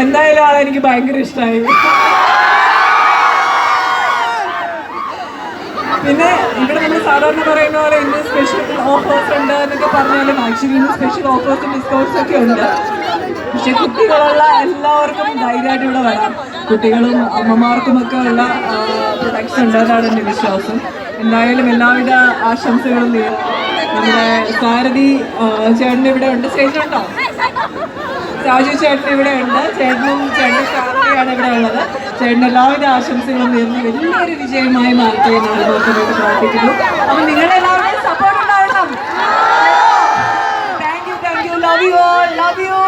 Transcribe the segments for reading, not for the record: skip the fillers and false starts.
എന്തായാലും ആളെനിക്ക് ഭയങ്കര ഇഷ്ടമായി. പിന്നെ ഇവിടെ നമ്മൾ സാധാരണ പറയുന്ന പോലെ ഇന്ന് സ്പെഷ്യൽ ഓഫേഴ്സ് ഉണ്ട് എന്നൊക്കെ പറഞ്ഞാലും ആക്ച്വലി ഇന്ന് സ്പെഷ്യൽ ഓഫേഴ്സും ഡിസ്കൗണ്ട്സും ഒക്കെ ഉണ്ട്. പക്ഷെ കുട്ടികളുള്ള എല്ലാവർക്കും ധൈര്യമായിട്ട് ഇവിടെ വരാം. കുട്ടികളും അമ്മമാർക്കുമൊക്കെ ഉള്ള പ്രൊഡക്ട്സ് ഉണ്ട് എന്നാണ് എൻ്റെ വിശ്വാസം. എന്തായാലും എല്ലാവിധ ആശംസകളും നമ്മുടെ സാരഥി ചേട്ടൻ ഇവിടെ ഉണ്ട്. സ്റ്റേജിലുണ്ടോ? രാജു ചേട്ടൻ ഇവിടെ ഉണ്ട്. ചേട്ടനും ചേട്ടൻ്റെ ഫാമിലിയാണ് ഇവിടെ ഉള്ളത്. ചേട്ടൻ എല്ലാവിധ ആശംസകളും നേർന്ന് വലിയൊരു വിജയമായി മാറട്ടെ എന്നാണ് ആത്മാർത്ഥമായിട്ട് പ്രാർത്ഥിക്കുന്നു. അപ്പം നിങ്ങളെല്ലാവരുടെയും സപ്പോർട്ട് ഉണ്ടാവണം. Thank you love you all, love you.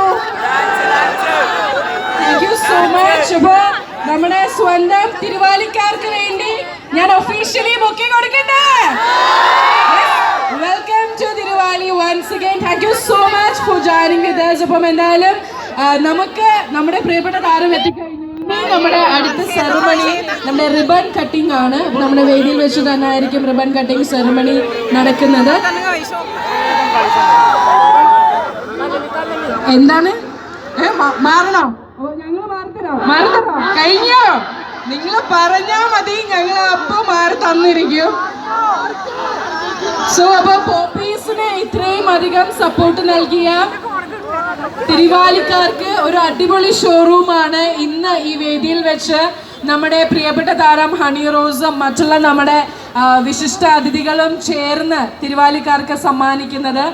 Thank you so much. അപ്പോൾ നമ്മുടെ സ്വന്തം തിരുവാലിക്കാർക്ക് വേണ്ടി ഞാൻ ഒഫീഷ്യലി ബുക്കിംഗ് കൊടുക്കട്ടെ. Welcome to Thiruvali once again. Thank you so much for joining with us. അപ്പം എന്തായാലും നമുക്ക് നമ്മുടെ പ്രിയപ്പെട്ട താരം എത്തിക്കഴിഞ്ഞു. നമ്മുടെ അടുത്ത സെറമണി നമ്മുടെ റിബൺ കട്ടിംഗ് ആണ്. നമ്മുടെ വേദിയിൽ വെച്ച് തന്നെ ആയിരിക്കും റിബൺ കട്ടിംഗ് സെറമണി നടക്കുന്നത്. എന്താണ് മാറണോ? ഞങ്ങൾ മാറിത്തരോ? കഴിഞ്ഞോ? നിങ്ങൾ പറഞ്ഞാൽ മതി, ഞങ്ങൾ അപ്പോൾ മാറി തന്നിരിക്കും. സോ അപ്പോൾ പോപ്പീസിന് ഇത്രയും അധികം സപ്പോർട്ട് നൽകിയ തിരുവാലിക്കാർക്ക് ഒരു അടിപൊളി ഷോറൂമാണ് ഇന്ന് ഈ വേദിയിൽ വെച്ച് നമ്മുടെ പ്രിയപ്പെട്ട താരം ഹണി റോസും മറ്റുള്ള നമ്മുടെ വിശിഷ്ട അതിഥികളും ചേർന്ന് തിരുവാലിക്കാർക്ക് സമ്മാനിക്കുന്നത്.